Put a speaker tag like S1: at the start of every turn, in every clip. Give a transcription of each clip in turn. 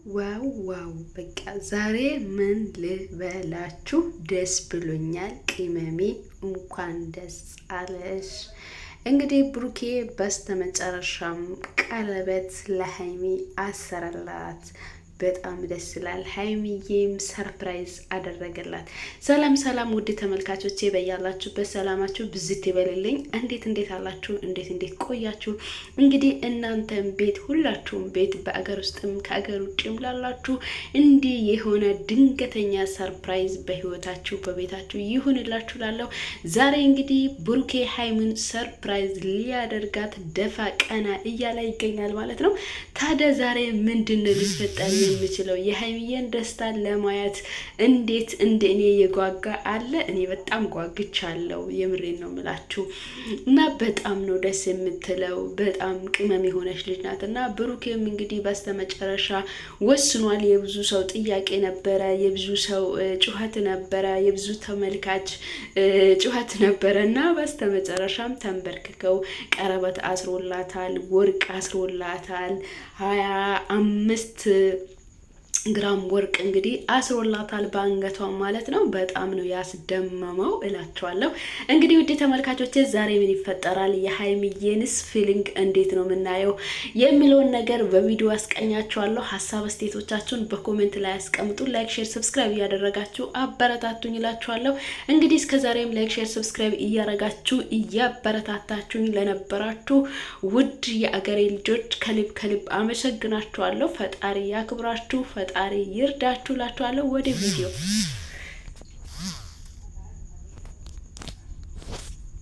S1: ዋው በቃ ዛሬ ምን ልበላችሁ ደስ ብሎኛል። ቅመሜ እንኳን ደስ አለሽ። እንግዲህ ብሩኬ በስተመጨረሻም ቀለበት ለሀይሚ አሰረላት። በጣም ደስ ይላል። ሀይሚዬም ሰርፕራይዝ አደረገላት። ሰላም ሰላም ውድ ተመልካቾቼ በያላችሁበት ሰላማችሁ ብዝት ይበልልኝ። እንዴት አላችሁ? እንዴት ቆያችሁ? እንግዲህ እናንተም ቤት ሁላችሁም ቤት በአገር ውስጥም ከአገር ውጭም ላላችሁ እንዲህ የሆነ ድንገተኛ ሰርፕራይዝ በህይወታችሁ በቤታችሁ ይሁንላችሁ ላለው ዛሬ እንግዲህ ብሩኬ ሀይሚን ሰርፕራይዝ ሊያደርጋት ደፋ ቀና እያለ ይገኛል ማለት ነው። ታዲያ ዛሬ ምንድነው ሊፈጠር የሚችለው? የሀይሚዬን ደስታ ለማየት እንዴት እንደኔ የጓጓ አለ? እኔ በጣም ጓግቻለሁ። የምሬን ነው ምላችሁ እና በጣም ነው ደስ የምትለው። በጣም ቅመም የሆነች ልጅ ናት እና ብሩኬም እንግዲህ በስተመጨረሻ ወስኗል። የብዙ ሰው ጥያቄ ነበረ፣ የብዙ ሰው ጩኸት ነበረ፣ የብዙ ተመልካች ጩኸት ነበረ እና በስተመጨረሻም ተንበርክከው ቀለበት አስሮላታል፣ ወርቅ አስሮላታል 25 ግራም ወርቅ እንግዲህ አስሮላታል በአንገቷ ማለት ነው። በጣም ነው ያስደመመው እላችኋለሁ። እንግዲህ ውድ ተመልካቾቼ ዛሬ ምን ይፈጠራል፣ የሀይሚዬንስ ፊሊንግ እንዴት ነው የምናየው የሚለውን ነገር በቪዲዮ አስቀኛችኋለሁ። ሀሳብ አስተያየቶቻችሁን በኮሜንት ላይ አስቀምጡ። ላይክ፣ ሼር፣ ሰብስክራይብ እያደረጋችሁ አበረታቱኝ እላችኋለሁ። እንግዲህ እስከዛሬም ላይክ፣ ሼር፣ ሰብስክራይብ እያደረጋችሁ እያበረታታችሁኝ ለነበራችሁ ውድ የአገሬ ልጆች ከልብ አመሰግናችኋለሁ። ፈጣሪ ያክብራችሁ፣ ፈጣሪ ይርዳችሁ ላችኋለሁ። ወደ ቪዲዮ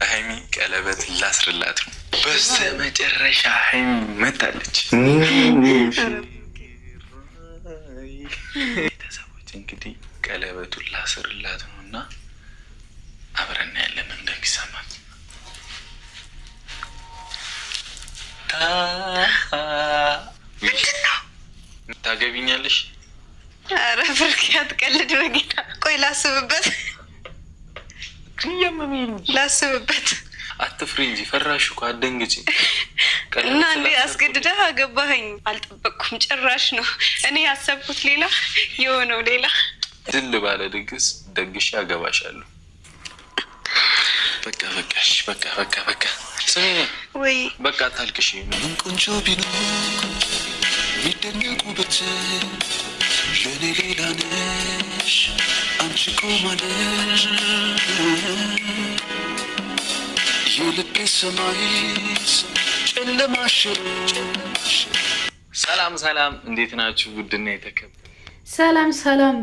S2: ሀይሚ ቀለበት ላስርላት ነው። በስተመጨረሻ ሀይሚ መታለች። ቤተሰቦች እንግዲህ ቀለበቱን ላስርላት ነው እና አብረን ያለን እንደሚሰማት ታገቢኛለሽ?
S3: አረ ፍርክ አትቀልድ በጌታ። ቆይ ላስብበት ላስብበት።
S2: አትፍሪ እንጂ ፈራሽ እኮ አትደንግጪ።
S3: እና እንዴ አስገድደህ አገባኸኝ? አልጠበቅኩም ጭራሽ ነው። እኔ ያሰብኩት ሌላ የሆነው ሌላ።
S2: ድል ባለ ድግስ ደግሼ አገባሻለሁ። በቃ ስሚ
S3: ወይ
S2: በቃ አታልቅሽ። ምን ቆንጆ ቢኖር ሚደነቁበት ለኔ ሌላ ነሽ አንቺ ቆማለሽ የልቤ ሰማይስ ጨለማሽሽ። ሰላም እንዴት ናችሁ? ውድና የተከበረ
S1: ሰላም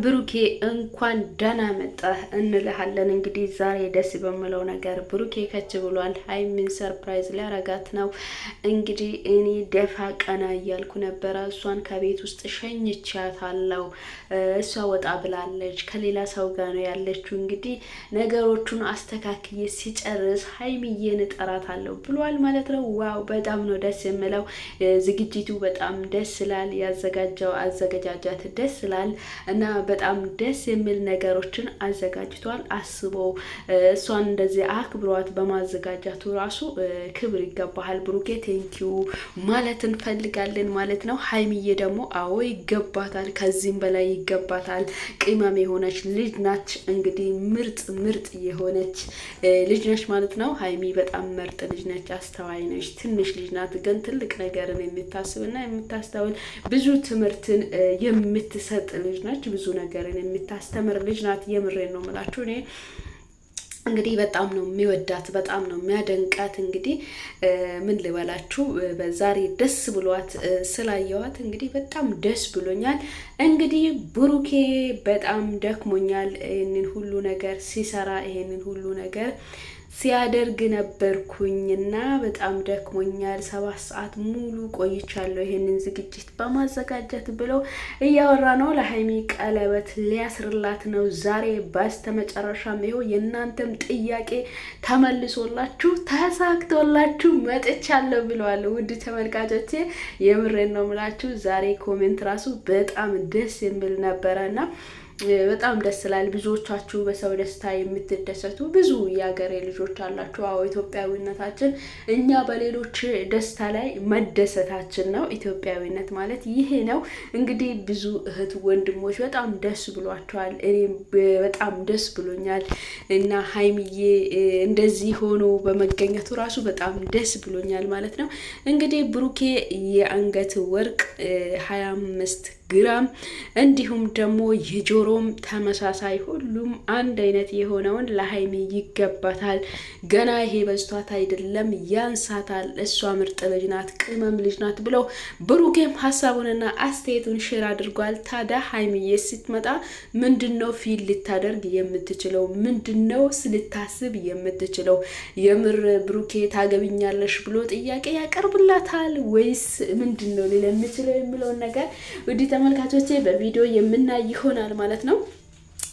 S1: ብሩኬ እንኳን ደህና መጣህ እንልሃለን። እንግዲህ ዛሬ ደስ በሚለው ነገር ብሩኬ ከች ብሏል። ሀይሚን ሰርፕራይዝ ሊያረጋት ነው። እንግዲህ እኔ ደፋ ቀና እያልኩ ነበረ። እሷን ከቤት ውስጥ ሸኝቻታለሁ። እሷ ወጣ ብላለች፣ ከሌላ ሰው ጋር ነው ያለችው። እንግዲህ ነገሮቹን አስተካክዬ ሲጨርስ ሀይሚዬን እጠራታለሁ ብሏል ማለት ነው። ዋው በጣም ነው ደስ የሚለው። ዝግጅቱ በጣም ደስ ይላል። ያዘጋጀው አዘገጃጀት ደስ ይላል እና በጣም ደስ የሚል ነገሮችን አዘጋጅቷል። አስቦ እሷን እንደዚህ አክብሯት በማዘጋጃቱ ራሱ ክብር ይገባሃል ብሩኬ። ቴንኪው ማለት እንፈልጋለን ማለት ነው። ሀይሚዬ ደግሞ አዎ ይገባታል፣ ከዚህም በላይ ይገባታል። ቅመም የሆነች ልጅ ናች። እንግዲህ ምርጥ የሆነች ልጅ ነች ማለት ነው። ሀይሚ በጣም ምርጥ ልጅ ነች፣ አስተዋይ ነች። ትንሽ ልጅ ናት ግን ትልቅ ነገርን የምታስብና የምታስተውል ብዙ ትምህርትን የምትሰጥ ልጅ ነች። ብዙ ነገርን የምታስተምር ልጅ ናት። የምሬን ነው የምላችሁ። እኔ እንግዲህ በጣም ነው የሚወዳት፣ በጣም ነው የሚያደንቃት። እንግዲህ ምን ልበላችሁ፣ በዛሬ ደስ ብሏት ስላየዋት እንግዲህ በጣም ደስ ብሎኛል። እንግዲህ ብሩኬ በጣም ደክሞኛል፣ ይሄንን ሁሉ ነገር ሲሰራ ይሄንን ሁሉ ነገር ሲያደርግ ነበርኩኝና በጣም ደክሞኛል። 7 ሰዓት ሙሉ ቆይቻለሁ ይሄንን ዝግጅት በማዘጋጀት ብለው እያወራ ነው። ለሀይሚ ቀለበት ሊያስርላት ነው ዛሬ በስተመጨረሻም። ይኸው የእናንተም ጥያቄ ተመልሶላችሁ ተሳክቶላችሁ መጥቻለሁ ብለዋል። ውድ ተመልካቾቼ የምሬን ነው ምላችሁ። ዛሬ ኮሜንት ራሱ በጣም ደስ የሚል ነበረና በጣም ደስ ይላል። ብዙዎቻችሁ በሰው ደስታ የምትደሰቱ ብዙ የሀገሬ ልጆች አላችሁ። አዎ ኢትዮጵያዊነታችን እኛ በሌሎች ደስታ ላይ መደሰታችን ነው። ኢትዮጵያዊነት ማለት ይሄ ነው። እንግዲህ ብዙ እህት ወንድሞች በጣም ደስ ብሏቸዋል። እኔም በጣም ደስ ብሎኛል እና ሀይሚዬ እንደዚህ ሆኖ በመገኘቱ ራሱ በጣም ደስ ብሎኛል ማለት ነው። እንግዲህ ብሩኬ የአንገት ወርቅ 25 ግራም እንዲሁም ደግሞ የጆሮም ተመሳሳይ ሁሉም አንድ አይነት የሆነውን ለሀይሚ ይገባታል። ገና ይሄ በዝቷት አይደለም ያንሳታል። እሷ ምርጥ ልጅ ናት፣ ቅመም ልጅ ናት ብለው ብሩኬም ሀሳቡንና አስተያየቱን ሼር አድርጓል። ታዲያ ሀይሚዬ ስትመጣ ምንድነው ፊል ልታደርግ የምትችለው? ምንድነው ስልታስብ የምትችለው? የምር ብሩኬ ታገብኛለሽ ብሎ ጥያቄ ያቀርብላታል ወይስ ምንድነው ሊል የምችለው የሚለውን ነገር ወዲ ተመልካቾቼ በቪዲዮ የምናይ ይሆናል ማለት ነው።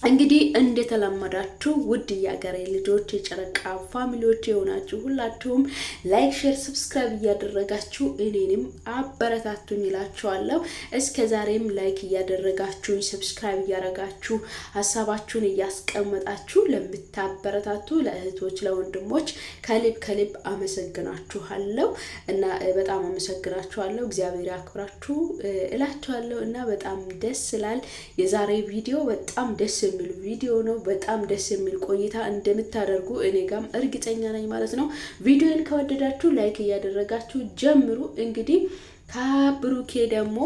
S1: እንግዲህ እንደተለመዳችሁ ውድ የሀገሬ ልጆች የጨረቃ ፋሚሊዎች የሆናችሁ ሁላችሁም ላይክ፣ ሼር፣ ሰብስክራይብ እያደረጋችሁ እኔንም አበረታቱኝ እላችኋለሁ። እስከ ዛሬም ላይክ እያደረጋችሁ ሰብስክራይብ እያደረጋችሁ ሀሳባችሁን እያስቀመጣችሁ ለምታበረታቱ ለእህቶች ለወንድሞች ከልብ አመሰግናችኋለሁ እና በጣም አመሰግናችኋለሁ። እግዚአብሔር ያክብራችሁ እላችኋለሁ እና በጣም ደስ ይላል። የዛሬ ቪዲዮ በጣም ደስ የሚል ቪዲዮ ነው። በጣም ደስ የሚል ቆይታ እንደምታደርጉ እኔ ጋም እርግጠኛ ነኝ ማለት ነው። ቪዲዮን ከወደዳችሁ ላይክ እያደረጋችሁ ጀምሩ። እንግዲህ ከብሩኬ ደግሞ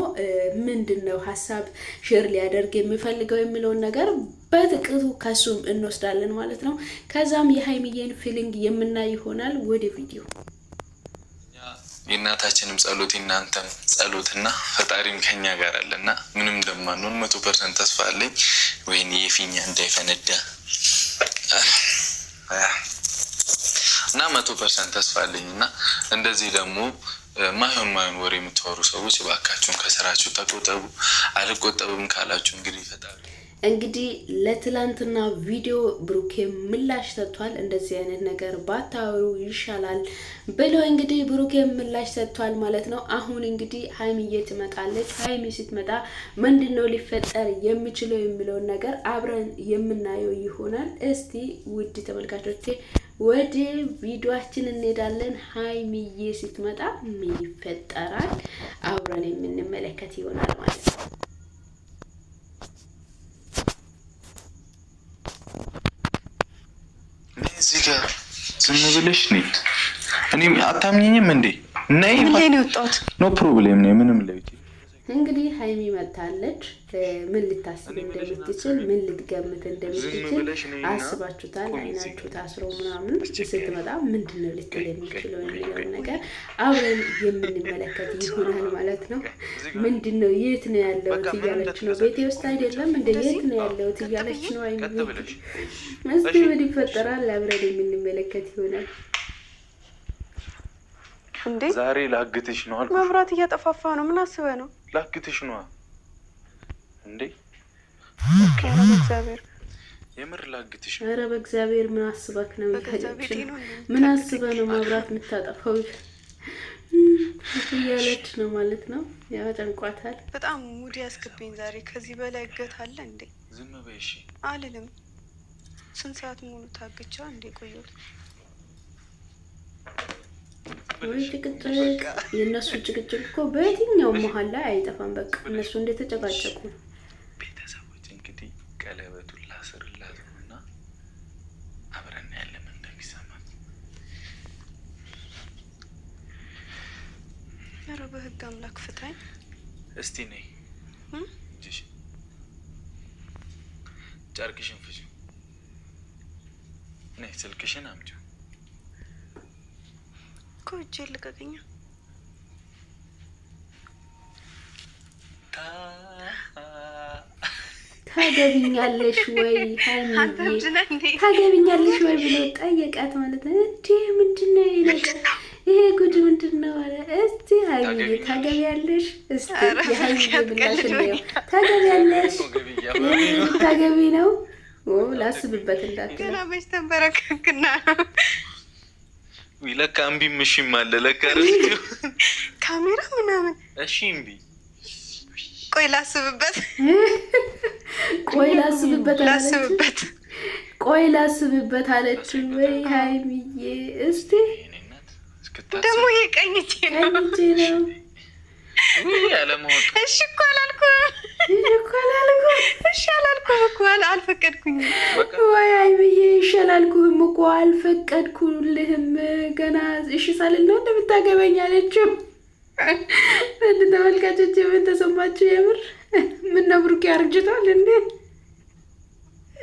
S1: ምንድነው ሀሳብ ሼር ሊያደርግ የሚፈልገው የሚለውን ነገር በጥቂቱ ከሱም እንወስዳለን ማለት ነው። ከዛም የሀይሚዬን ፊሊንግ የምናይ ይሆናል። ወደ ቪዲዮ
S2: የእናታችንም ጸሎት እናንተም ጸሎትና ፈጣሪም ከኛ ጋር አለና ምንም እንደማንሆን 100% ተስፋ አለኝ። ወይኔ የፊኛ እንዳይፈነዳ እና 100% ተስፋ አለኝ እና እንደዚህ ደግሞ ማይሆን ወሬ የምታወሩ ሰዎች እባካችሁን ከስራችሁ ተቆጠቡ። አልቆጠብም ካላችሁ እንግዲህ ለትላንትና ቪዲዮ ብሩኬ ምላሽ ሰጥቷል። እንደዚህ አይነት ነገር ባታወሩ ይሻላል ብሎ እንግዲህ ብሩኬ ምላሽ ሰጥቷል ማለት ነው። አሁን እንግዲህ ሀይሚዬ ትመጣለች። ሀይሚ ስትመጣ ምንድነው ሊፈጠር የሚችለው የሚለውን ነገር አብረን የምናየው ይሆናል። እስቲ ውድ ተመልካቾቼ ወደ ቪዲዮአችን እንሄዳለን። ሀይሚዬ ስትመጣ ምን ይፈጠራል አብረን የምንመለከት ይሆናል ማለት ነው። እዚህ ጋር ዝም ብለሽ ነይ። እኔም አታምኚኝም እንዴ? ነይ
S3: ነው ወጣት
S2: ኖ ፕሮብሌም ነው ምንም ለይት
S1: እንግዲህ ሀይሚ መጣለች። ምን ልታስብ እንደምትችል ምን ልትገምት እንደምትችል አስባችሁታል? አይናችሁ ታስሮ ምናምን ስትመጣ ምንድነው ልትል የሚችለው የሚለው ነገር አብረን የምንመለከት ይሆናል ማለት ነው። ምንድነው የት ነው ያለሁት እያለች ነው። ቤቴ ውስጥ አይደለም እንደ የት ነው ያለሁት እያለች ነው። እስቲ ምን ይፈጠራል አብረን የምንመለከት ይሆናል።
S3: እንዴ
S2: ዛሬ ላግትሽ ነው አልኩ።
S3: መብራት እያጠፋፋ ነው። ምን አስበህ ነው?
S2: ላግትሽ ነው እንዴ?
S3: ኧረ በእግዚአብሔር
S2: የምር ላግትሽ።
S1: ኧረ በእግዚአብሔር ምን አስበህ ነው? ምን አስበህ ነው መብራት የምታጠፋው እያለች ነው ማለት ነው። ያው ጨንቋታል።
S3: በጣም ሙድ ያስገብኝ ዛሬ። ከዚህ በላይ እገት አለ እንዴ?
S2: ዝም በይ እሺ።
S3: አልልም። ስንት ሰዓት ሙሉ ታግቻ እንዴ ቆየሁት?
S1: ወይ ጭቅጭቅ፣ የእነሱ ጭቅጭቅ እኮ በየትኛው መሀል ላይ አይጠፋም። በቃ እነሱ እንደተጨቃጨቁ
S2: ቤተሰቦች እንግዲህ ቀለበቱን ላስርላት ነውና አብረን ያለን እንደሚሰማት።
S3: ኧረ በህግ አምላክ ፍታኝ
S2: እስቲ ነይ እጅሽ ጨርቅሽን ፍቺ። ነይ ስልክሽን አምጪው። እጄ ልቀቀኛ።
S1: ታገቢኛለሽ ወይ ሀይሚዬ ታገቢኛለሽ ወይ ብሎ ጠየቃት ማለት ነው። እንዴ ምንድነው ይሄ ነገር? ይሄ ጉድ ምንድነው አለ። እስቲ ሀይሚዬ ታገቢያለሽ? እስቲ የሀይሚዬ ምላሽ ነው። ታገቢያለሽ? ታገቢ ነው? ላስብበት እንዳትል
S3: ገና መች ተንበረከክና ነው።
S2: ለካ እምቢ ምሽም አለ ለካ
S3: ካሜራ ምናምን።
S2: እሺ እምቢ
S3: ቆይ ላስብበት።
S1: ቆይ ላስብበት አለችው። ወይ ሀይሚዬ እስቲ
S3: ደግሞ ይሄ ቀኝ እጄ ነው። እሺ እኮ አላልኩም እኮ አልፈቀድኩኝም።
S1: ወይ ሀይሚዬ እሺ አላልኩህም እኮ አልፈቀድኩልህም። ገና እሺ ሳልል ነው እንደምታገበኝ አለችው። እንደ ተመልካቾች ምን ተሰማችሁ? የምር ምን ነው ብሩኬ አርጅቷል እንዴ?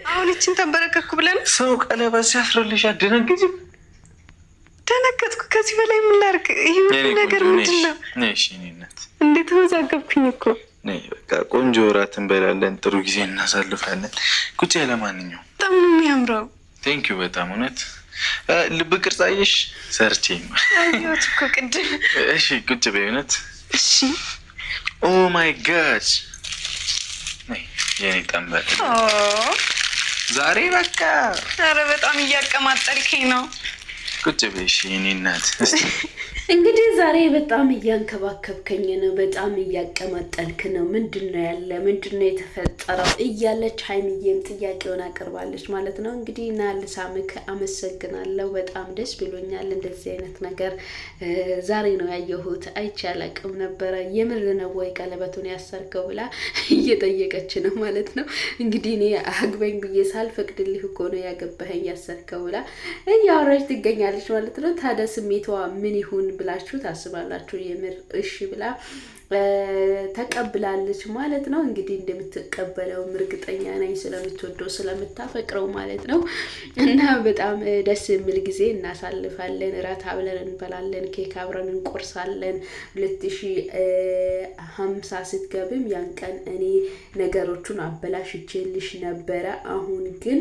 S3: አሁን ይችን ተንበረከኩ ብለን
S2: ሰው ቀለበት ሲያስርልሽ አትደነግጭም?
S3: ደነገጥኩ። ከዚህ በላይ ምን ላድርግ? ይህ ነገር ምንድን ነው? እንዴት ተወዛገብኩኝ እኮ።
S2: በቃ ቆንጆ እራት እንበላለን፣ ጥሩ ጊዜ እናሳልፋለን። ቁጭ ለማንኛውም
S3: በጣም ነው የሚያምረው።
S2: ቴንኪዩ በጣም እውነት። ልብ ቅርጽ አየሽ? ሰርቼ
S3: አየሁት እኮ ቅድም።
S2: እሺ ቁጭ በይ እውነት።
S3: እሺ።
S2: ኦ ማይ ጋድ የኔ ጠንበል ዛሬ በቃ
S3: ኧረ በጣም እያቀማጠልከኝ ነው።
S2: ቁጭ በይ እሺ የኔ እናት።
S1: እንግዲህ ዛሬ በጣም እያንከባከብከኝ ነው፣ በጣም እያቀማጠልክ ነው። ምንድነው ያለ ምንድነው የተፈጠረው እያለች ሀይሚዬም ጥያቄውን አቅርባለች ማለት ነው። እንግዲህ እና ልሳምክ አመሰግናለሁ፣ በጣም ደስ ብሎኛል። እንደዚህ አይነት ነገር ዛሬ ነው ያየሁት፣ አይቼ አላቅም ነበረ። የምር ነው ወይ ቀለበቱን ያሰርከው ብላ እየጠየቀች ነው ማለት ነው። እንግዲህ እኔ አግበኝ ብዬ ሳልፈቅድልህ እኮ ነው ያገባኸኝ ያሰርከው ብላ እያወራች ትገኛለች ማለት ነው። ታዲያ ስሜቷ ምን ይሁን ብላችሁ ታስባላችሁ? የምር እሺ ብላ ተቀብላለች ማለት ነው። እንግዲህ እንደምትቀበለው እርግጠኛ ነኝ፣ ስለምትወደው ስለምታፈቅረው ማለት ነው። እና በጣም ደስ የሚል ጊዜ እናሳልፋለን። እራት አብረን እንበላለን፣ ኬክ አብረን እንቆርሳለን። 2050 ስትገብም ያን ቀን እኔ ነገሮቹን አበላሽቼልሽ ነበረ። አሁን ግን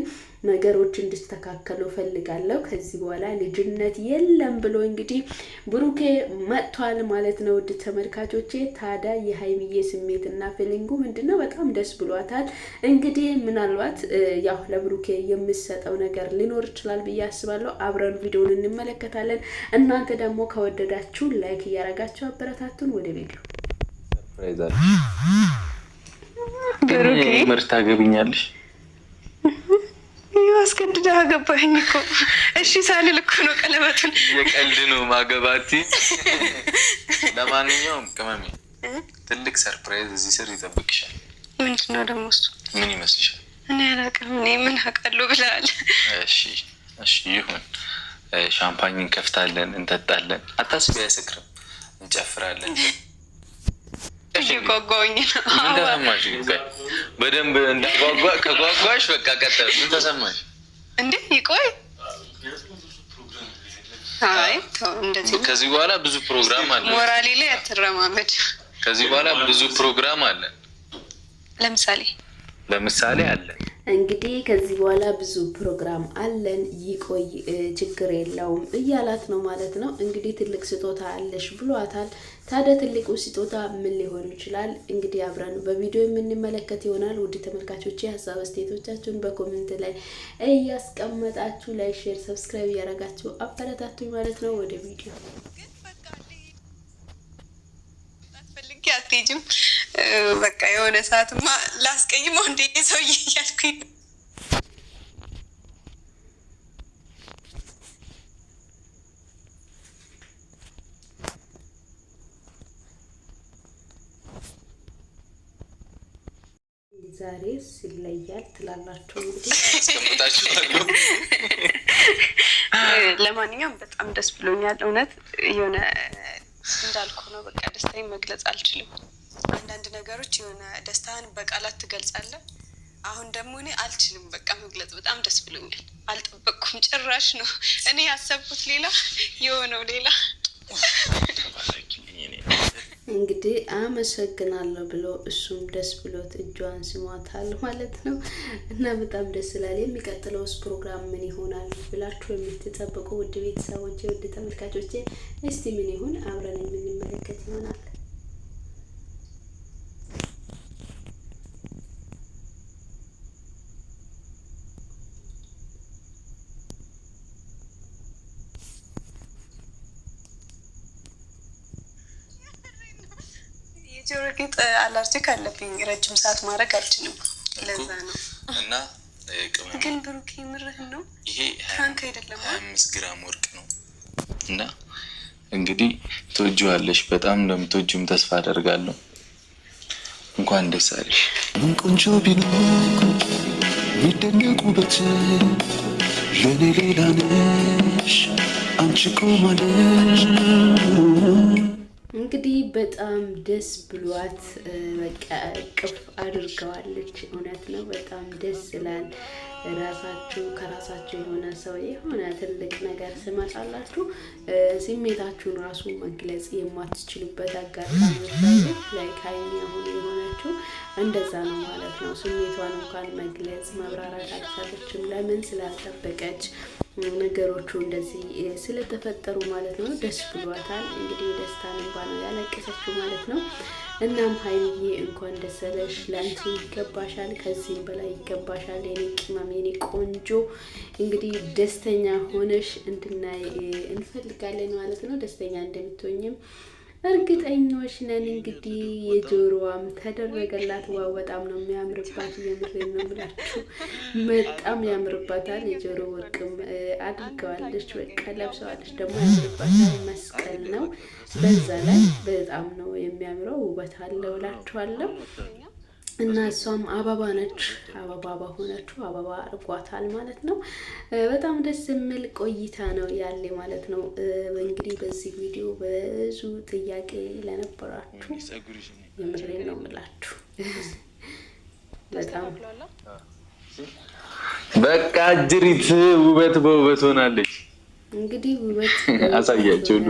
S1: ነገሮች እንዲስተካከሉ ፈልጋለሁ። ከዚህ በኋላ ልጅነት የለም ብሎ እንግዲህ ብሩኬ መጥቷል ማለት ነው። ውድ ተመልካቾቼ ታዲያ የሀይሚዬ ስሜትና ፊሊንጉ ምንድነው? በጣም ደስ ብሏታል። እንግዲህ ምናልባት ያው ለብሩኬ የምሰጠው ነገር ሊኖር ይችላል ብዬ አስባለሁ። አብረን ቪዲዮውን እንመለከታለን። እናንተ ደግሞ ከወደዳችሁ ላይክ እያረጋችሁ አበረታቱን። ወደ ቪዲዮ
S2: ብሩኬ ምርት ታገብኛለሽ?
S3: አስገድደህ አገባኸኝ እኮ። እሺ ሳልል እኮ ነው ቀለበቱን።
S2: የቀልድ ነው ማገባቲ። ለማንኛውም ቅመሜ ትልቅ ሰርፕራይዝ እዚህ ስር ይጠብቅሻል።
S3: ምንድን ነው ደግሞ እሱ?
S2: ምን ይመስልሻል?
S3: እኔ አላውቅም። እኔ ምን አውቃለሁ ብለሃል።
S2: እሺ ይሁን። ሻምፓኝ እንከፍታለን፣ እንጠጣለን። አታስቢ፣ አያሰክርም። እንጨፍራለን።
S3: እየጓጓሁኝ ነው።
S2: ምን ተሰማሽ? በደንብ እንዳጓጓ ከጓጓሽ በቃ ቀጥል። ምን ተሰማሽ
S3: እንዴ? ይቆይ። አይ ተው እንደዚህ።
S2: ከዚህ በኋላ ብዙ ፕሮግራም አለ።
S3: ሞራሌ ላይ አትረማመድ።
S2: ከዚህ በኋላ ብዙ ፕሮግራም አለ። ለምሳሌ አለ
S1: እንግዲህ ከዚህ በኋላ ብዙ ፕሮግራም አለን፣ ይቆይ ችግር የለውም እያላት ነው ማለት ነው። እንግዲህ ትልቅ ስጦታ አለሽ ብሏታል። ታዲያ ትልቁ ስጦታ ምን ሊሆን ይችላል? እንግዲህ አብረን በቪዲዮ የምንመለከት ይሆናል። ውድ ተመልካቾቼ ሀሳብ አስተያየቶቻችሁን በኮሜንት ላይ እያስቀመጣችሁ ላይክ፣ ሼር፣ ሰብስክራይብ እያደረጋችሁ አበረታቱኝ ማለት ነው። ወደ ቪዲዮ
S3: አትሄጂም? በቃ የሆነ ሰዓትማ ላስቀይመው እንደ ሰውዬ እያልኩኝ
S1: ዛሬ ሲለያል ትላላችሁ እንግዲህ
S2: አስቀምጣችኋለሁ።
S3: ለማንኛውም በጣም ደስ ብሎኛል። እውነት የሆነ እንዳልኩ ነው። በቃ ደስታዬን መግለጽ አልችልም። አንዳንድ ነገሮች የሆነ ደስታህን በቃላት ትገልጻለህ። አሁን ደግሞ እኔ አልችልም በቃ መግለጽ። በጣም ደስ ብሎኛል። አልጠበቅኩም ጭራሽ ነው። እኔ ያሰብኩት ሌላ የሆነው ሌላ።
S1: እንግዲህ አመሰግናለሁ ብሎ እሱም ደስ ብሎት እጇን ስሟታል ማለት ነው። እና በጣም ደስ ይላል። የሚቀጥለውስ ፕሮግራም ምን ይሆናል ብላችሁ የምትጠብቁ ውድ ቤተሰቦቼ፣ ውድ ተመልካቾቼ እስቲ ምን ይሁን አብረን የምንመለከት ይሆናል።
S3: የጆሮ ጌጥ አላርጂክ አለብኝ። ረጅም ሰዓት ማድረግ አልችልም። ለዛ ነው
S2: እና ቅመም
S3: ግን ብሩክ ምርህን ነው
S2: ይሄ
S3: ፍራንክ አይደለም
S2: 25 ግራም ወርቅ ነው እና እንግዲህ ትወጂዋለሽ በጣም እንደምትወጂውም ተስፋ አደርጋለሁ እንኳን ደስ አለሽ
S4: ቆንጆ ቢኖር የሚደነቁበት ለኔ ሌላ ነሽ አንቺ ቆማለሽ
S1: እንግዲህ በጣም ደስ ብሏት በቃ እቅፍ አድርገዋለች እውነት ነው በጣም ደስ ይላል ራሳችሁ ከራሳችሁ የሆነ ሰው የሆነ ትልቅ ነገር ሲመጣላችሁ ስሜታችሁን ራሱ መግለጽ የማትችሉበት አጋጣሚዎች አሉ ላይ ካይኒ አሁን የሆነችው እንደዛ ነው ማለት ነው ስሜቷን እንኳን መግለጽ መብራራት አልቻለችም ለምን ስላልጠበቀች ነገሮቹ እንደዚህ ስለተፈጠሩ ማለት ነው ደስ ብሏታል እንግዲህ ደስታን እንኳን ያለቀሰችው ማለት ነው እናም ሀይሚዬ እንኳን ደስ አለሽ ላንቺ ይገባሻል ከዚህም በላይ ይገባሻል የኔ ቅመም የኔ ቆንጆ እንግዲህ ደስተኛ ሆነሽ እንድናይ እንፈልጋለን ማለት ነው ደስተኛ እንደምትሆኝም እርግጠኞች ነን እንግዲህ የጆሮዋም ተደረገላት ዋው በጣም ነው የሚያምርባት የምሬን ነው ብላችሁ በጣም ያምርባታል የጆሮ ወርቅም አድርገዋለች በቃ ለብሰዋለች ደግሞ ያምርባታል መስቀል ነው በዛ ላይ በጣም ነው የሚያምረው ውበት አለው እላችኋለሁ እና እሷም አበባ ነች አበባ በሆነችው አበባ አርጓታል ማለት ነው በጣም ደስ የሚል ቆይታ ነው ያለ ማለት ነው እንግዲህ በዚህ ቪዲዮ ብዙ ጥያቄ ለነበራችሁ የምሬን ነው የምላችሁ በጣም
S2: በቃ ጅሪት ውበት በውበት ሆናለች
S1: እንግዲህ ውበት
S2: አሳያቸው ሁሉ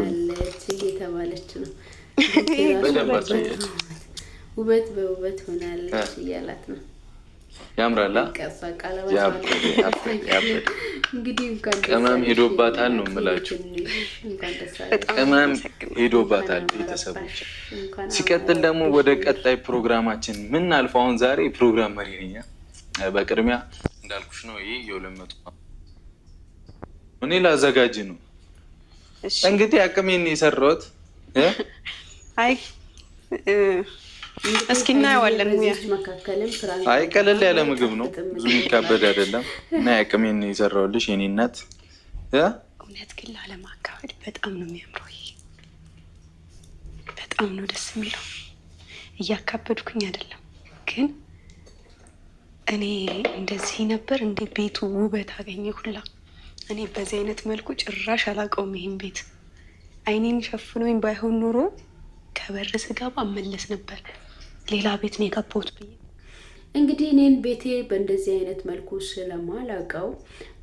S1: እየተባለች ነው
S2: በደንብ አሳያቸው
S1: ውበት በውበት ሆናለች እያላት ነው
S2: ያምራላ
S1: እንግዲህ እንኳን
S2: ቅመም ሄዶባታል ነው የምላችሁ ቅመም ሄዶባታል ቤተሰቦች ሲቀጥል ደግሞ ወደ ቀጣይ ፕሮግራማችን ምን አልፈው አሁን ዛሬ ፕሮግራም መሪ ነኝ በቅድሚያ እንዳልኩሽ ነው ይሄ የ200 እኔ ላዘጋጅ ነው እንግዲህ አቅሜን የሰራሁት
S3: አይ እስኪ እናየዋለን
S2: አይ ቀለል ያለ ምግብ ነው ብዙ የሚካበድ አይደለም እና አቅሜን የሰራሁልሽ የኔ እናት
S3: እውነት ግን ላለማካበድ በጣም ነው የሚያምረው ይሄ በጣም ነው ደስ የሚለው እያካበድኩኝ አይደለም ግን እኔ እንደዚህ ነበር እንደ ቤቱ ውበት አገኘ ሁላ እኔ በዚህ አይነት መልኩ ጭራሽ አላውቀውም ይሄን ቤት አይኔን ሸፍኖኝ ባይሆን ኑሮ ከበር ስገባ መለስ ነበር ሌላ ቤት ነው የገባሁት ብዬ
S1: እንግዲህ እኔን ቤቴ በእንደዚህ አይነት መልኩ ስለማላውቀው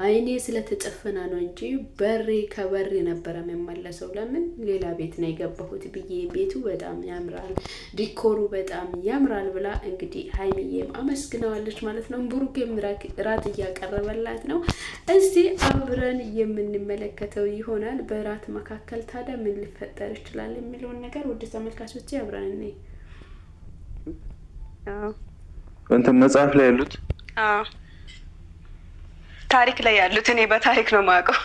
S1: አይኔ ስለተጨፈና ነው እንጂ በሬ ከበሬ ነበር የምመለሰው ለምን ሌላ ቤት ነው የገባሁት ብዬ ቤቱ በጣም ያምራል ዲኮሩ በጣም ያምራል ብላ እንግዲህ ሀይሚዬም አመስግናዋለች ማለት ነው ብሩኬም ራት እያቀረበላት ነው እስቲ አብረን የምንመለከተው ይሆናል በራት መካከል ታዲያ ምን ሊፈጠር ይችላል የሚለውን ነገር ወደ ተመልካቾቼ አብረን እንይ
S2: እንትን መጽሐፍ ላይ ያሉት
S3: ታሪክ ላይ ያሉት እኔ በታሪክ ነው የማውቀው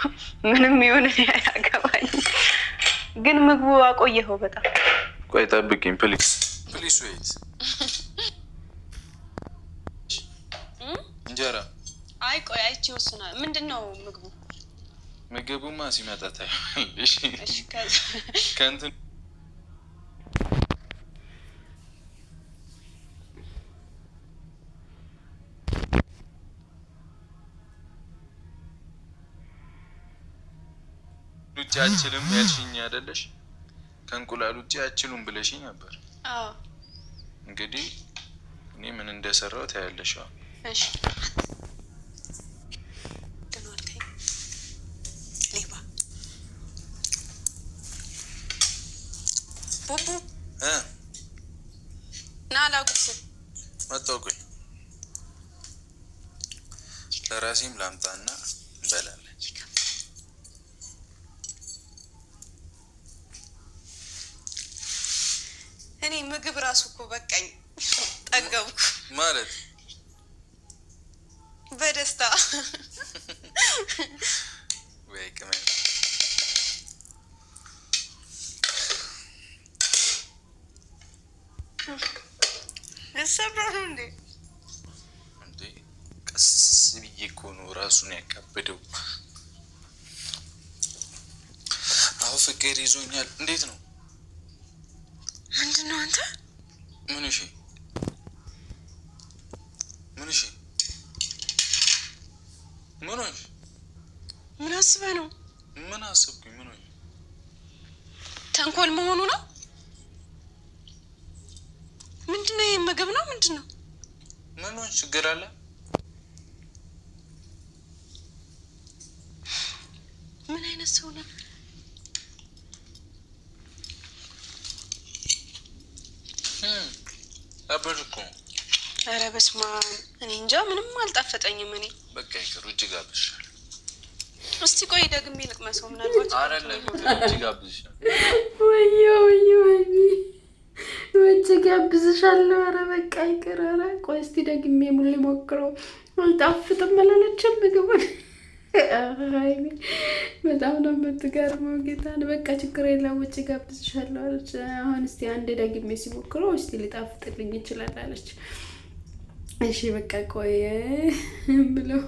S3: ምንም ይሁን ያገባኝ ግን ምግቡ አቆየኸው በጣም
S2: ቆይ ጠብቂኝ ፕሊዝ ዌይት እንጀራ
S3: አይ ቆይ አይቼ ወስናል ምንድነው
S2: ምግቡማ ሲመጣ ታያለሽ እሺ ከእንትን ውጭ አችልም ያልሽኝ አይደለሽ ከእንቁላል ውጭ አችሉም ብለሽኝ ነበር
S3: አዎ
S2: እንግዲህ እኔ ምን እንደሰራው ታያለሽ
S3: እሺ ሌባ ቡቡ ናላጉስ
S2: መጣሁ ቆይ ለራሴም ላምጣና እንበላለን
S3: እኔ ምግብ ራሱ እኮ በቃኝ ጠገብኩ
S2: ማለት
S3: በደስታ
S2: ወይ ቅመም
S3: እሰብራለሁ እንዴ
S2: ብዬ እኮ ነው ራሱን ያካበደው። አሁን ፍቅር ይዞኛል። እንዴት ነው?
S3: ምንድን ነው አንተ?
S2: ምን እሺ? ምን እሺ? ምን እሺ?
S3: ምን አስበህ ነው?
S2: ምን አስብኩኝ? ምን እሺ?
S3: ተንኮል መሆኑ ነው? ምንድነው? ይሄ ምግብ ነው? ምንድነው?
S2: ምን ነው ችግር አለ?
S3: ምን አይነት ሰው ነው?
S2: አበርኩ።
S3: ኧረ በስመ አብ። እኔ እንጃ ምንም አልጣፈጠኝም። እኔ
S2: በቃ ይቅር። እጅ ጋብዝሻለሁ።
S3: እስቲ ቆይ ደግሜ ልቅመሰው። ምናልባት
S2: አይደለም እጅ ጋብዝሻለሁ።
S1: ወዮ ወዮ ወይኔ እጅ ጋብዝሻለሁ። ኧረ በቃ ይቅር። ኧረ ቆይ እስቲ ደግሜ ሙሉ ሞክረው። አልጣፍጥም አላለችም ምግቡን። አይኔ በጣም ነው የምትገርመው። ጌታን በቃ ችግር የለም ውጭ ጋብዝሻለሁ አለች። አሁን እስቲ አንድ ደግሜ ሲሞክረው እስቲ ሊጣፍጥልኝ ይችላል አለች። እሺ በቃ ቆይ ብለው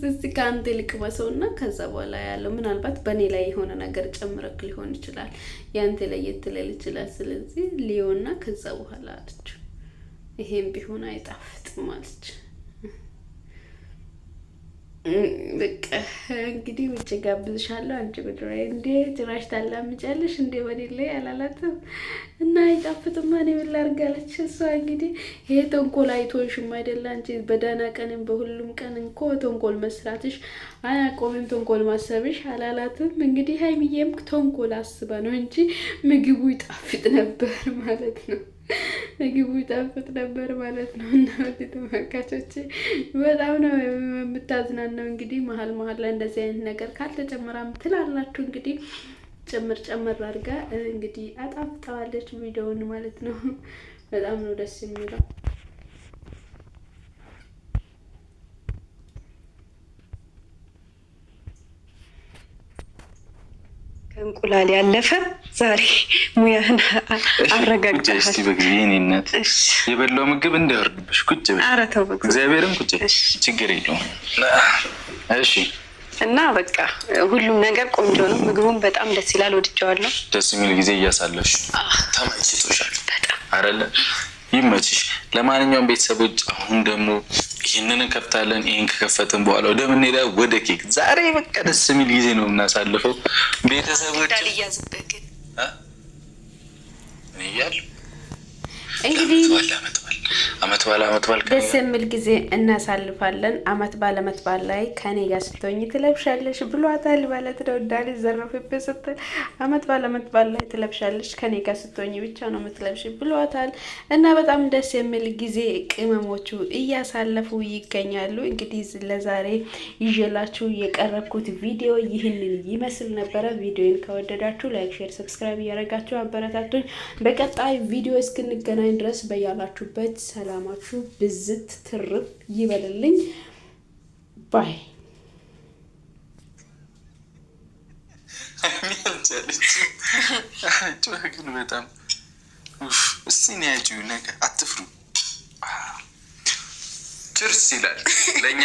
S1: እስቲ ከአንተ ልቅመሰው እና ከዛ በኋላ ያለው ምናልባት በእኔ ላይ የሆነ ነገር ጨምረክ ሊሆን ይችላል፣ ያንተ ላይ የትለል ይችላል። ስለዚህ ሊዮና ከዛ በኋላ አለች። ይሄም ቢሆን አይጣፍጥም አለች። በቃ እንግዲህ ውጭ ጋብዝሻለሁ አንቺ ጉድራይ እንዴ ጭራሽ ታላምጫለሽ እንዴ በሌላ አላላትም እና አይጣፍጥም። እኔ ምን ላድርግ አለች እሷ። እንግዲህ ይሄ ተንኮል አይቶሽም አይደል አንቺ በዳና ቀንም በሁሉም ቀን እንኮ ተንኮል መስራትሽ አያቆምም፣ ተንኮል ማሰብሽ አላላትም። እንግዲህ ሀይሚዬም ተንኮል አስባ ነው እንጂ ምግቡ ይጣፍጥ ነበር ማለት ነው። ምግቡ ይጣፍጥ ነበር ማለት ነው። እና ተመልካቾቼ በጣም ነው የምታዝናናው። እንግዲህ መሀል ላይ እንደዚህ አይነት ነገር ካልተጨመራም ትላላችሁ። እንግዲህ ጨምር አድርጋ እንግዲህ አጣፍጣዋለች ቪዲዮውን ማለት ነው። በጣም ነው ደስ የሚለው።
S3: ከእንቁላል ያለፈ ዛሬ ሙያህን አረጋግጠሃል።
S2: እስቲ በጊዜ እኔነት የበላው ምግብ እንዳይወርድብሽ ቁጭ በይ።
S3: ኧረ ተው በቃ
S2: እግዚአብሔርን ቁጭ ችግር የለውም። እሺ
S3: እና በቃ ሁሉም ነገር ቆንጆ ነው። ምግቡን በጣም ደስ ይላል፣ ወድጀዋለሁ።
S2: ደስ የሚል ጊዜ እያሳለፍሽ ተመችቶሻል አይደለ? ይመችሽ። ለማንኛውም ቤተሰቦች አሁን ደግሞ ይህንን እንከፍታለን። ይህን ከከፈትን በኋላ ወደ ምን ሄዳ ወደ ኬክ። ዛሬ በቃ ደስ የሚል ጊዜ ነው የምናሳልፈው ቤተሰቦች።
S3: ዳልያዝበት ግን
S2: እያሉ
S1: እንግዲህ
S2: አመት ባል
S1: ደስ የሚል ጊዜ እናሳልፋለን። አመት ባል ላይ ከኔ ጋር ስትሆኝ ትለብሻለሽ ብሏታል ማለት ነው። ዳሊ ዘረፈበት ስትል አመት ባል ላይ ትለብሻለሽ ከኔ ጋር ስትሆኝ ብቻ ነው የምትለብሽ ብሏታል። እና በጣም ደስ የሚል ጊዜ ቅመሞቹ እያሳለፉ ይገኛሉ። እንግዲህ ለዛሬ ይዤላችሁ የቀረብኩት ቪዲዮ ይህንን ይመስል ነበረ። ቪዲዮን ከወደዳችሁ ላይክ፣ ሼር፣ ሰብስክራይብ እያደረጋችሁ አበረታቱኝ። በቀጣይ ቪዲዮ እስክንገናኝ ድረስ በያላችሁበት ሰላማችሁ ብዝት ትርፍ ይበልልኝ። ባይ
S2: ግን በጣም እስቲ ያጁ ነገር አትፍሩ። ችርስ ይላል ለእኛ